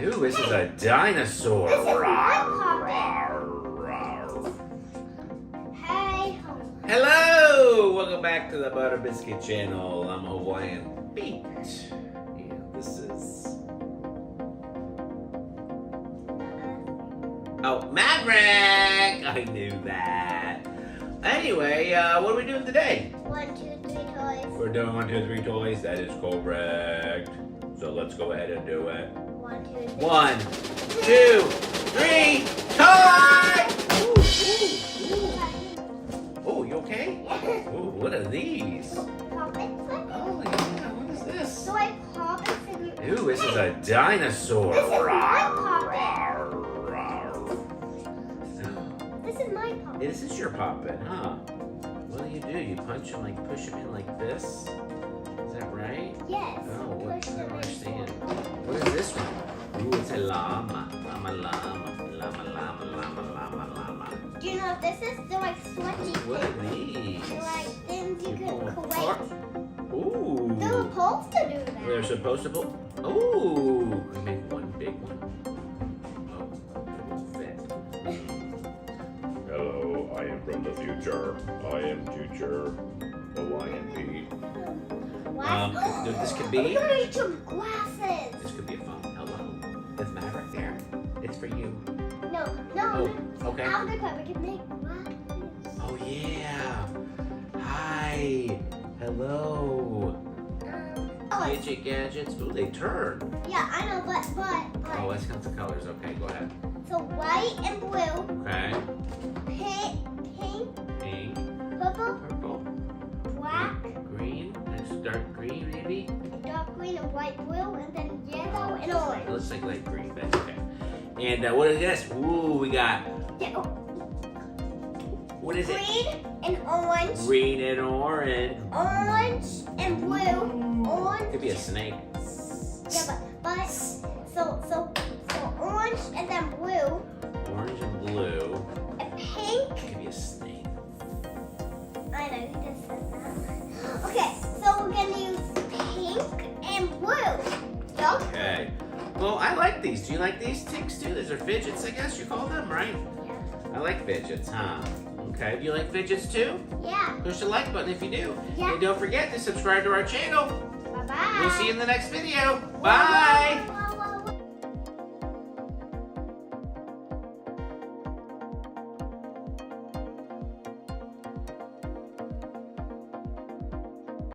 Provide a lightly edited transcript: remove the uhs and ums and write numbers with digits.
Ooh, this is a dinosaur. This is my puppet. Hey. Hello! Welcome back to the Butter Biscuit channel. I'm Hawaiian Pete. And this is... Oh, Maverick! I knew that. Anyway, what are we doing today? 1, 2, 3 toys. We're doing 1, 2, 3 toys. That is correct. So let's go ahead and do it. 1, 2, 3. 1, 2, 3, toy! Oh, you okay? Yes. Oh, what are these? Puppets. Oh, yeah, what is this? So I pop it and you... Ooh, this is a dinosaur. This is my puppet. This is my puppet. This is your puppet, huh? What do? You punch him, like push him in like this? Is that right? Yes. Oh, what? I Push don't them in. understand. What is this one? Ooh, it's a llama. Llama, llama. Llama, llama, llama, llama, llama. Do you know what this is? They're like stretchy What are things. these? They're like things you pull can apart? collect. Ooh. They're supposed to do that. They're supposed to pull. Ooh. Can we make one big one? Oh, it won't fit. Hello, I am from the future. I am future Hawaiian Pete. Dude, this could Oh, be. we're gonna eat some glasses. This could be a phone. Hello. There's Maverick there. It's for you. No. Oh, okay. After that, we can make glasses. Oh yeah. Hi. Hello. Oh, Fidget gadgets. Ooh, they turn. yeah, I know, but. Oh, let's count the colors. Okay, go ahead. So white and blue, Okay. pink, Pink, purple, purple, black, green. Nice dark green, maybe. dark green, and white, blue, and then yellow and It orange. looks like light green. That's okay. And what is this? Ooh, we got. Yeah, oh, What is it? green and orange, Green and orange. orange and blue, orange. Could be a snake. Yeah, but so orange and then blue, Orange and blue. and pink. Could be a snake. I know you just said that. Okay, so we're gonna use pink and blue. Yup. Okay. Well, I like these. Do you like these ticks too? These are fidgets, I guess you call them, right? Yeah. I like fidgets, huh? Okay. Do you like fidgets too? Yeah. Push the like button if you do. Yeah. And don't forget to subscribe to our channel. Bye bye. We'll see you in the next video. Bye.